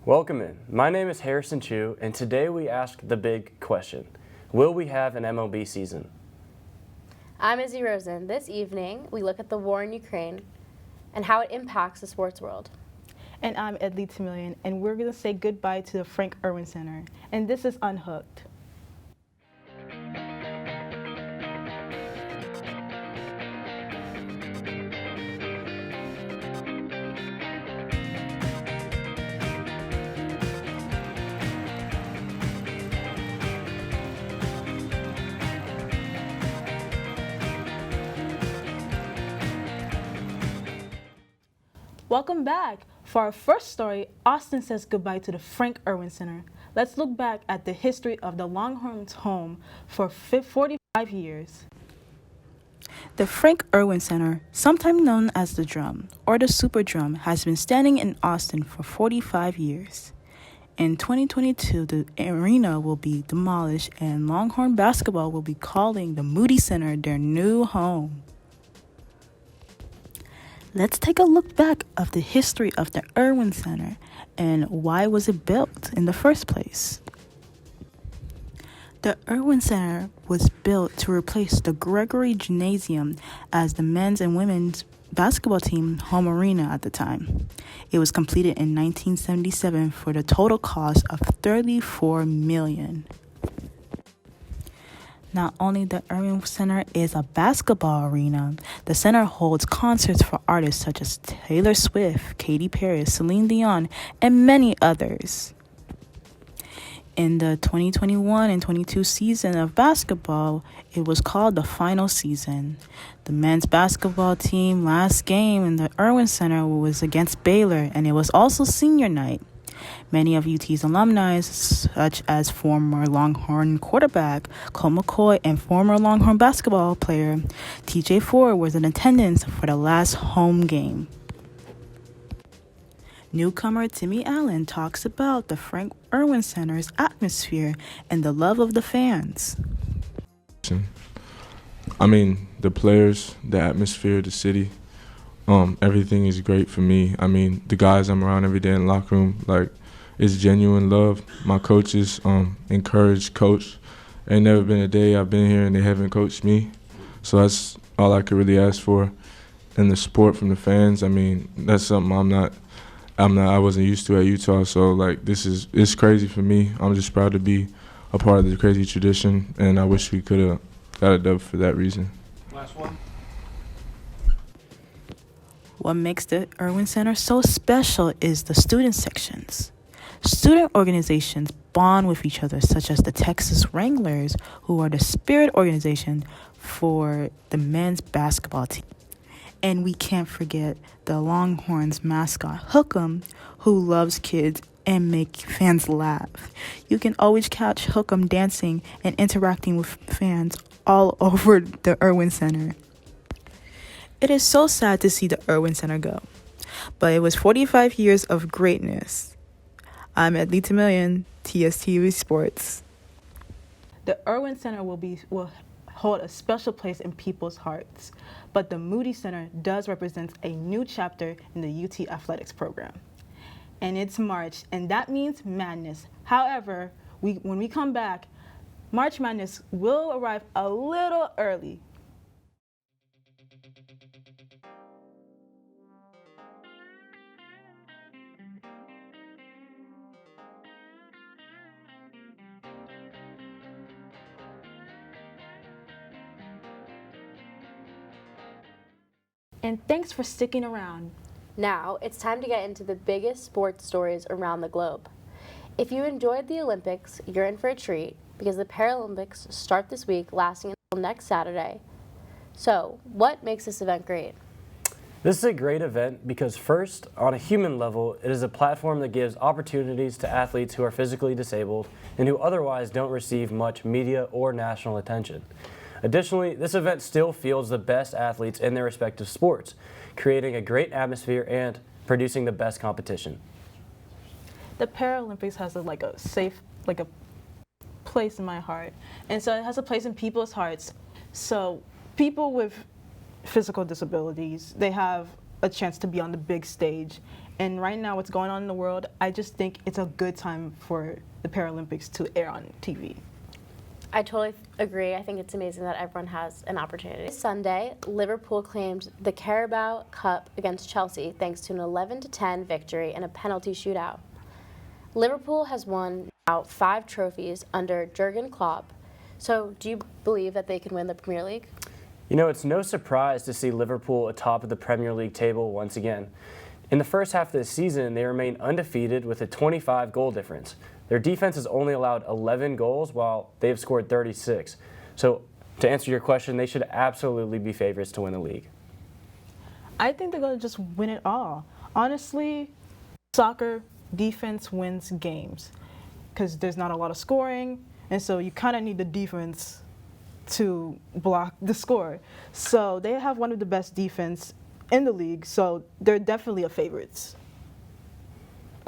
Welcome in. My name is Harrison Chu, and today we ask the big question. Will we have an MLB season? I'm Izzy Rosen. This evening, we look at the war in Ukraine and how it impacts the sports world. And I'm Edley Tamillion, and we're going to say goodbye to the Frank Irwin Center. And this is Unhooked. Welcome back. For our first story, Austin says goodbye to the Frank Irwin Center. Let's look back at the history of the Longhorns' home for 45 years. The Frank Irwin Center, sometimes known as the Drum or the Super Drum, has been standing in Austin for 45 years. In 2022, the arena will be demolished and Longhorn basketball will be calling the Moody Center their new home. Let's take a look back of the history of the Irwin Center and why was it built in the first place. The Irwin Center was built to replace the Gregory Gymnasium as the men's and women's basketball team home arena at the time. It was completed in 1977 for the total cost of $34 million. Not only the Irwin Center is a basketball arena, the center holds concerts for artists such as Taylor Swift, Katy Perry, Celine Dion, and many others. In the 2021 and 22 season of basketball, it was called the final season. The men's basketball team last game in the Irwin Center was against Baylor, and it was also senior night. Many of UT's alumni, such as former Longhorn quarterback Colt McCoy and former Longhorn basketball player TJ Ford, was in attendance for the last home game. Newcomer Timmy Allen talks about the Frank Irwin Center's atmosphere and the love of the fans. The players, the atmosphere, the city, everything is great for me. The guys I'm around every day in the locker room, it's genuine love. My coaches coach. Ain't never been a day I've been here and they haven't coached me. So that's all I could really ask for. And the support from the fans, that's something I wasn't used to at Utah. So it's crazy for me. I'm just proud to be a part of the crazy tradition, and I wish we could have got a dub for that reason. Last one. What makes the Irwin Center so special is the student sections. Student organizations bond with each other, such as the Texas Wranglers, who are the spirit organization for the men's basketball team. And we can't forget the Longhorns mascot, Hookem, who loves kids and make fans laugh. You can always catch Hookem dancing and interacting with fans all over the Irwin Center. It is so sad to see the Irwin Center go, but it was 45 years of greatness. I'm Edley Tamillion, TSTV Sports. The Irwin Center will hold a special place in people's hearts, but the Moody Center does represent a new chapter in the UT athletics program. And it's March, and that means madness. However, when we come back, March Madness will arrive a little early. And thanks for sticking around. Now, it's time to get into the biggest sports stories around the globe. If you enjoyed the Olympics, you're in for a treat because the Paralympics start this week, lasting until next Saturday. So, what makes this event great? This is a great event because first, on a human level, it is a platform that gives opportunities to athletes who are physically disabled and who otherwise don't receive much media or national attention. Additionally, this event still fields the best athletes in their respective sports, creating a great atmosphere and producing the best competition. The Paralympics has a safe, a place in my heart. And so it has a place in people's hearts. So people with physical disabilities, they have a chance to be on the big stage. And right now, what's going on in the world, I just think it's a good time for the Paralympics to air on TV. I totally agree. I think it's amazing that everyone has an opportunity. Sunday, Liverpool claimed the Carabao Cup against Chelsea thanks to an 11-10 victory in a penalty shootout. Liverpool has won now 5 trophies under Jurgen Klopp. So do you believe that they can win the Premier League? You know, it's no surprise to see Liverpool atop of the Premier League table once again. In the first half of the season, they remain undefeated with a 25-goal difference. Their defense has only allowed 11 goals while they have scored 36. So to answer your question, they should absolutely be favorites to win the league. I think they're going to just win it all. Honestly, soccer, defense wins games because there's not a lot of scoring, and so you kind of need the defense to block the score. So they have one of the best defense in the league, so they're definitely a favorites.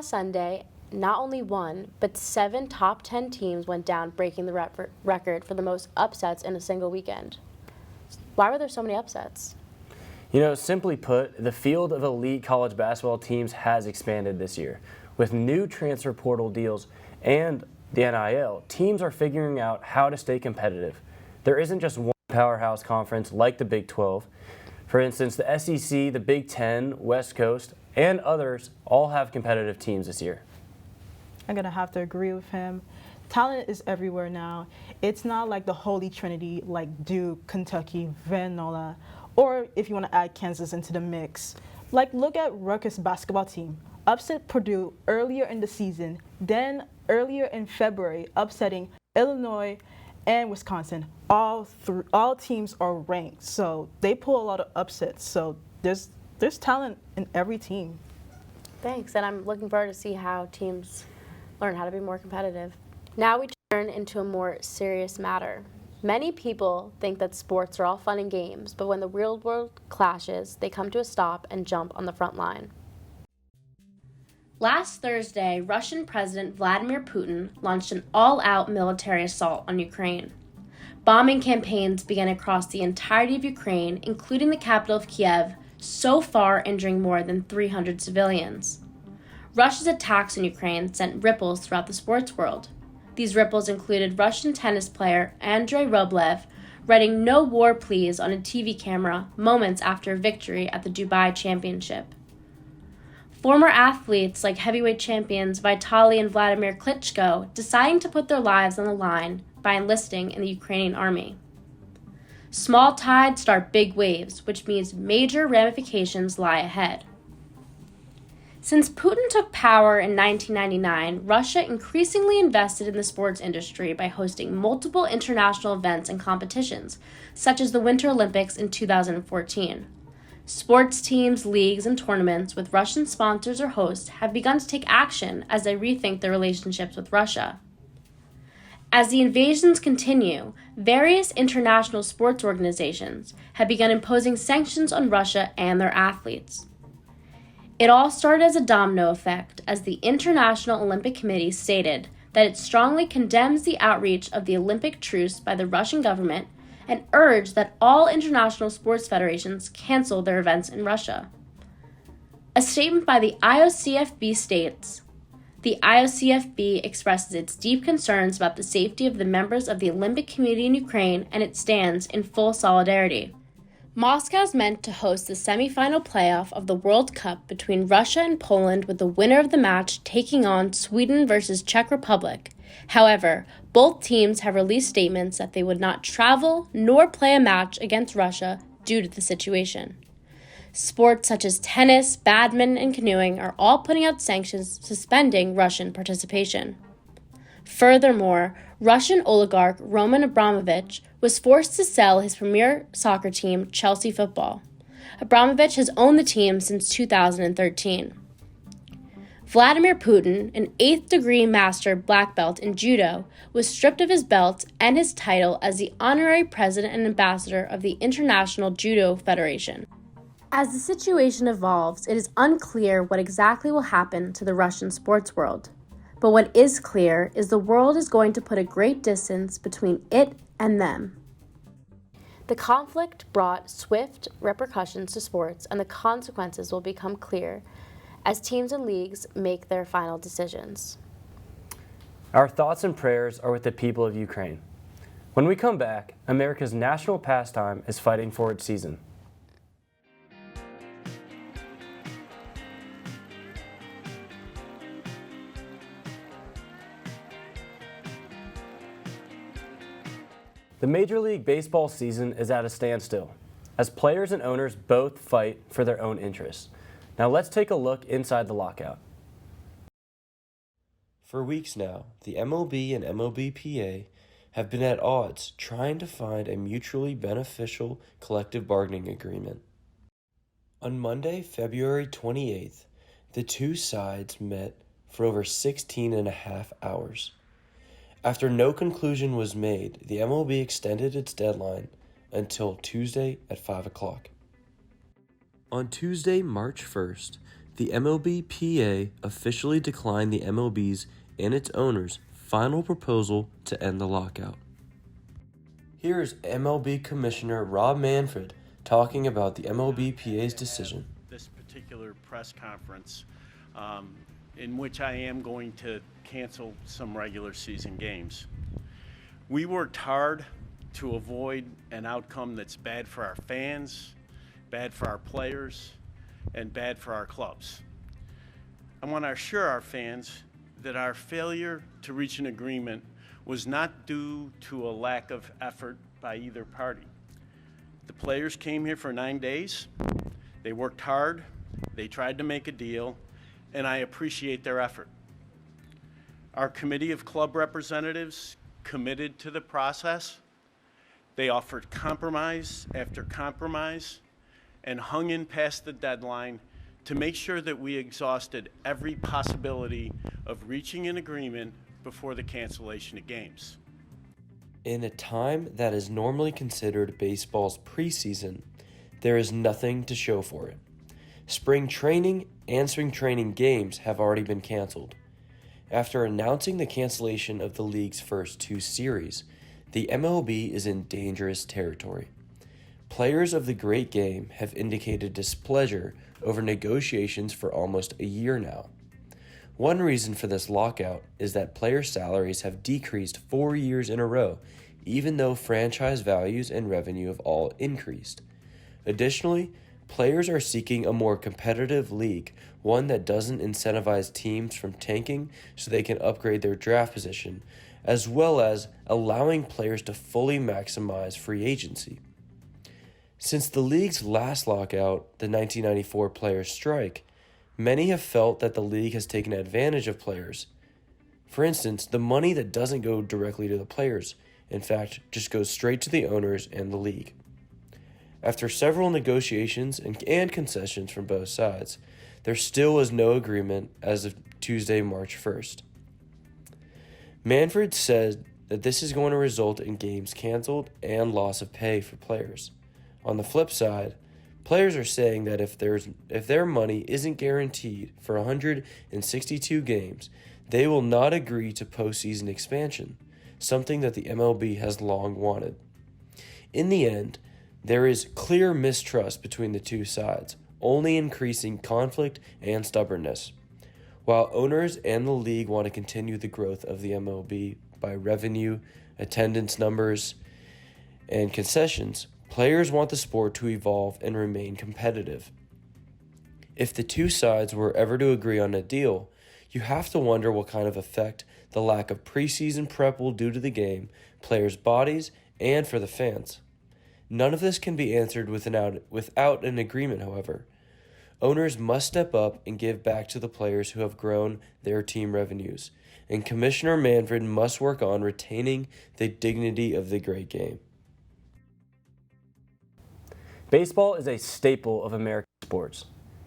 Sunday, not only one, but 7 top 10 teams went down, breaking the record for the most upsets in a single weekend. Why were there so many upsets? You know, simply put, the field of elite college basketball teams has expanded this year. With new transfer portal deals and the NIL, teams are figuring out how to stay competitive. There isn't just one powerhouse conference like the Big 12. For instance, the SEC, the Big 10, West Coast, and others all have competitive teams this year. I'm going to have to agree with him. Talent is everywhere now. It's not like the Holy Trinity like Duke, Kentucky, Villanova, or if you want to add Kansas into the mix. Like, look at Rutgers basketball team. Upset Purdue earlier in the season, then earlier in February, upsetting Illinois and Wisconsin. All teams are ranked, so they pull a lot of upsets. So there's talent in every team. Thanks, and I'm looking forward to see how teams learn how to be more competitive. Now we turn into a more serious matter. Many people think that sports are all fun and games, but when the real world clashes, they come to a stop and jump on the front line. Last Thursday, Russian President Vladimir Putin launched an all-out military assault on Ukraine. Bombing campaigns began across the entirety of Ukraine, including the capital of Kiev, so far injuring more than 300 civilians. Russia's attacks on Ukraine sent ripples throughout the sports world. These ripples included Russian tennis player Andrei Rublev writing no war pleas on a TV camera moments after a victory at the Dubai Championship. Former athletes like heavyweight champions Vitaly and Vladimir Klitschko deciding to put their lives on the line by enlisting in the Ukrainian army. Small tides start big waves, which means major ramifications lie ahead. Since Putin took power in 1999, Russia increasingly invested in the sports industry by hosting multiple international events and competitions, such as the Winter Olympics in 2014. Sports teams, leagues, and tournaments with Russian sponsors or hosts have begun to take action as they rethink their relationships with Russia. As the invasions continue, various international sports organizations have begun imposing sanctions on Russia and their athletes. It all started as a domino effect as the International Olympic Committee stated that it strongly condemns the outreach of the Olympic truce by the Russian government and urged that all international sports federations cancel their events in Russia. A statement by the IOCFB states, "The IOCFB expresses its deep concerns about the safety of the members of the Olympic community in Ukraine, and it stands in full solidarity." Moscow is meant to host the semifinal playoff of the World Cup between Russia and Poland, with the winner of the match taking on Sweden versus Czech Republic. However, both teams have released statements that they would not travel nor play a match against Russia due to the situation. Sports such as tennis, badminton, and canoeing are all putting out sanctions suspending Russian participation. Furthermore, Russian oligarch Roman Abramovich was forced to sell his premier soccer team, Chelsea Football. Abramovich has owned the team since 2013. Vladimir Putin, an 8th-degree master black belt in judo, was stripped of his belt and his title as the honorary president and ambassador of the International Judo Federation. As the situation evolves, it is unclear what exactly will happen to the Russian sports world. But what is clear is the world is going to put a great distance between it and them. The conflict brought swift repercussions to sports, and the consequences will become clear as teams and leagues make their final decisions. Our thoughts and prayers are with the people of Ukraine. When we come back, America's national pastime is fighting for its season. The Major League Baseball season is at a standstill, as players and owners both fight for their own interests. Now let's take a look inside the lockout. For weeks now, the MLB and MLBPA have been at odds trying to find a mutually beneficial collective bargaining agreement. On Monday, February 28th, the two sides met for over 16 and a half hours. After no conclusion was made, the MLB extended its deadline until Tuesday at 5 o'clock. On Tuesday, March 1st, the MLBPA officially declined the MLB's and its owners' final proposal to end the lockout. Here is MLB Commissioner Rob Manfred talking about the MLBPA's decision. This particular press conference, in which I am going to cancel some regular season games. We worked hard to avoid an outcome that's bad for our fans, bad for our players, and bad for our clubs. I want to assure our fans that our failure to reach an agreement was not due to a lack of effort by either party. The players came here for 9 days. They worked hard. They tried to make a deal, and I appreciate their effort. Our committee of club representatives committed to the process. They offered compromise after compromise and hung in past the deadline to make sure that we exhausted every possibility of reaching an agreement before the cancellation of games. In a time that is normally considered baseball's preseason, there is nothing to show for it. Spring training and spring training games have already been canceled. After announcing the cancellation of the league's first two series, the MLB is in dangerous territory. Players of the great game have indicated displeasure over negotiations for almost a year now. One reason for this lockout is that player salaries have decreased 4 years in a row, even though franchise values and revenue have all increased. Additionally, players are seeking a more competitive league, one that doesn't incentivize teams from tanking so they can upgrade their draft position, as well as allowing players to fully maximize free agency. Since the league's last lockout, the 1994 players' strike, many have felt that the league has taken advantage of players. For instance, the money that doesn't go directly to the players, in fact, just goes straight to the owners and the league. After several negotiations and concessions from both sides, there still was no agreement as of Tuesday, March 1st. Manfred said that this is going to result in games canceled and loss of pay for players. On the flip side, players are saying that if their money isn't guaranteed for 162 games, they will not agree to postseason expansion, something that the MLB has long wanted. In the end, there is clear mistrust between the two sides, only increasing conflict and stubbornness. While owners and the league want to continue the growth of the MLB by revenue, attendance numbers, and concessions, players want the sport to evolve and remain competitive. If the two sides were ever to agree on a deal, you have to wonder what kind of effect the lack of preseason prep will do to the game, players' bodies, and for the fans. None of this can be answered without an agreement, however. Owners must step up and give back to the players who have grown their team revenues, and Commissioner Manfred must work on retaining the dignity of the great game. Baseball is a staple of American sports.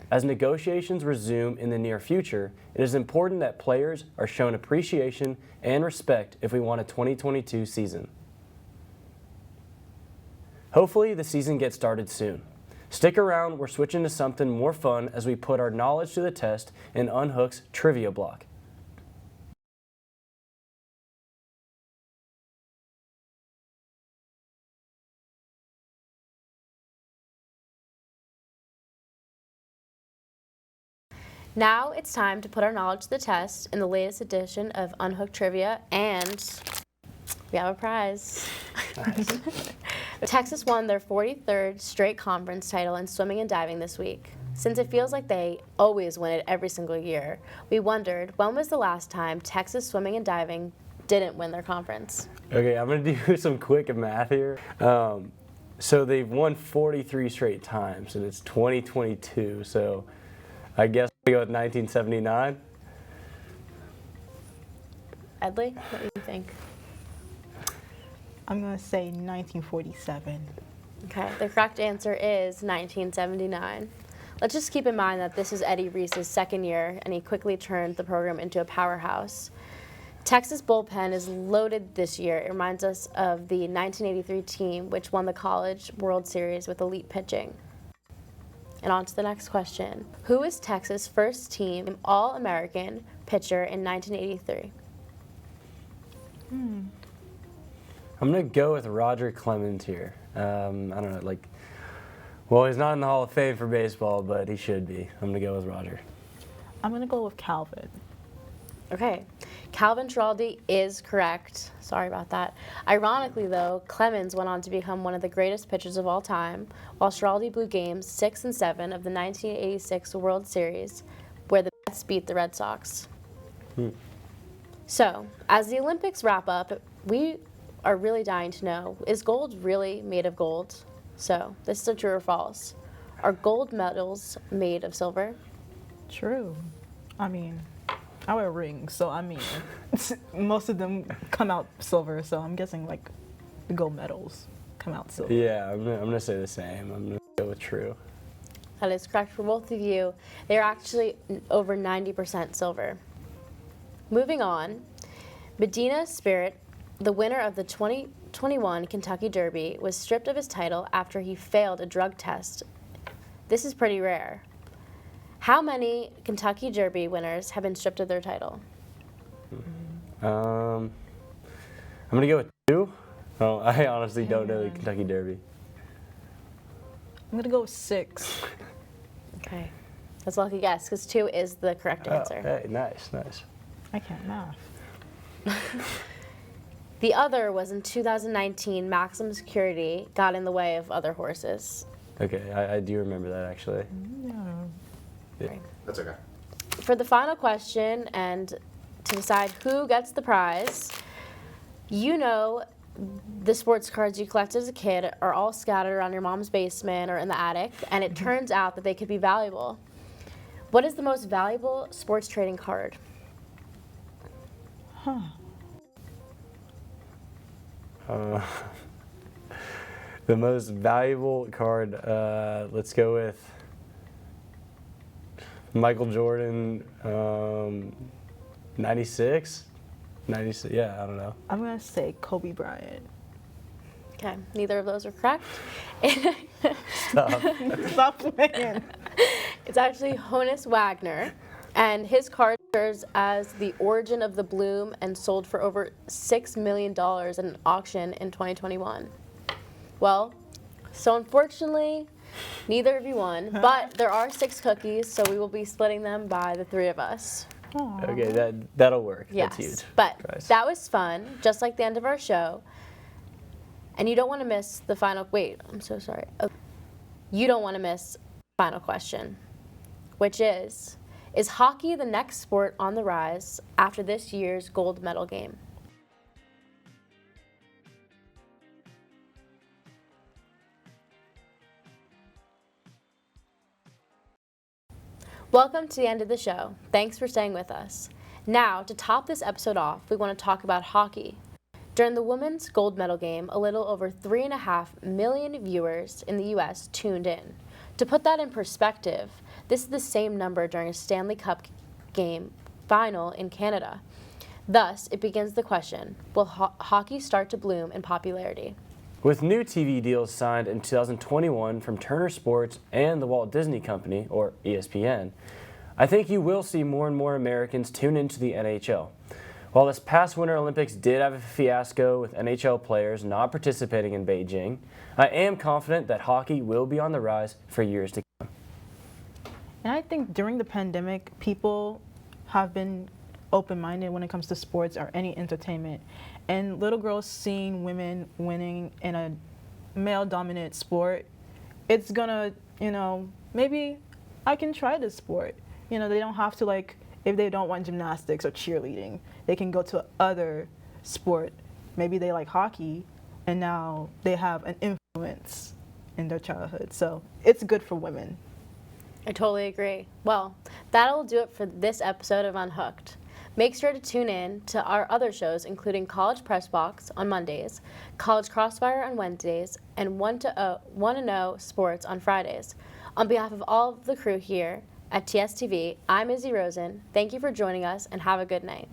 As negotiations resume in the near future, it is important that players are shown appreciation and respect if we want a 2022 season. Hopefully, the season gets started soon. Stick around, we're switching to something more fun as we put our knowledge to the test in Unhooked's trivia block. Now it's time to put our knowledge to the test in the latest edition of Unhooked Trivia, and we have a prize. Nice. Texas won their 43rd straight conference title in swimming and diving this week. Since it feels like they always win it every single year, we wondered when was the last time Texas swimming and diving didn't win their conference. Okay, I'm going to do some quick math here. So they've won 43 straight times, and it's 2022, so I guess we go with 1979. Edley, what do you think? I'm going to say 1947. Okay, the correct answer is 1979. Let's just keep in mind that this is Eddie Reese's second year, and he quickly turned the program into a powerhouse. Texas bullpen is loaded this year. It reminds us of the 1983 team, which won the College World Series with elite pitching. And on to the next question. Who is Texas' first team All-American pitcher in 1983? I'm going to go with Roger Clemens here. I don't know, well, he's not in the Hall of Fame for baseball, but he should be. I'm going to go with Roger. I'm going to go with Calvin. Okay, Calvin Schiraldi is correct. Sorry about that. Ironically, though, Clemens went on to become one of the greatest pitchers of all time, while Schiraldi blew games 6 and 7 of the 1986 World Series, where the Mets beat the Red Sox. So, as the Olympics wrap up, we are really dying to know, is gold really made of gold? So, this is a true or false. Are gold medals made of silver? True. I mean, I wear rings, so I mean, most of them come out silver, so I'm guessing like the gold medals come out silver. Yeah, I'm gonna say the same. I'm gonna go with true. That is correct for both of you. They are actually over 90% silver. Moving on, Medina Spirit, the winner of the 2021 Kentucky Derby, was stripped of his title after he failed a drug test. This is pretty rare. How many Kentucky Derby winners have been stripped of their title? I'm gonna go with 2. Oh, I honestly don't know the Kentucky Derby. I'm going to go with 6. Okay, that's a lucky guess, because 2 is the correct answer. Hey, nice. I can't math. The other was in 2019, maximum security got in the way of other horses. Okay, I do remember that actually. That's okay. For the final question, and to decide who gets the prize, you know the sports cards you collected as a kid are all scattered around your mom's basement or in the attic, and it turns out that they could be valuable. What is the most valuable sports trading card? The most valuable card, let's go with Michael Jordan, 96? 96, yeah, I don't know. I'm going to say Kobe Bryant. Okay, neither of those are correct. Stop. Stop playing. It's actually Honus Wagner, and his card serves as the origin of the bloom and sold for over $6 million at an auction in 2021. Well, so unfortunately, neither of you won, but there are 6 cookies, so we will be splitting them by the 3 of us. Okay, that'll work. Yes, That's huge. but Prize. that was fun, just like the end of our show. And you don't want to miss the final, wait, I'm so sorry. You don't want to miss the final question, which is hockey the next sport on the rise after this year's gold medal game? Welcome to the end of the show. Thanks for staying with us. Now, to top this episode off, we want to talk about hockey. During the women's gold medal game, a little over 3.5 million viewers in the U.S. tuned in. To put that in perspective, this is the same number during a Stanley Cup game final in Canada. Thus, it begins the question, will hockey start to bloom in popularity? With new TV deals signed in 2021 from Turner Sports and the Walt Disney Company, or ESPN, I think you will see more and more Americans tune into the NHL. While this past Winter Olympics did have a fiasco with NHL players not participating in Beijing, I am confident that hockey will be on the rise for years to come. And And I think during the pandemic, people have been open-minded when it comes to sports or any entertainment. And little girls seeing women winning in a male-dominant sport, it's gonna, maybe I can try this sport. They don't have to, like, if they don't want gymnastics or cheerleading, they can go to other sport. Maybe they like hockey, and now they have an influence in their childhood. So it's good for women. I totally agree. Well, that'll do it for this episode of Unhooked. Make sure to tune in to our other shows, including College Press Box on Mondays, College Crossfire on Wednesdays, and 1 to 0 Sports on Fridays. On behalf of all of the crew here at TSTV, I'm Izzy Rosen. Thank you for joining us, and have a good night.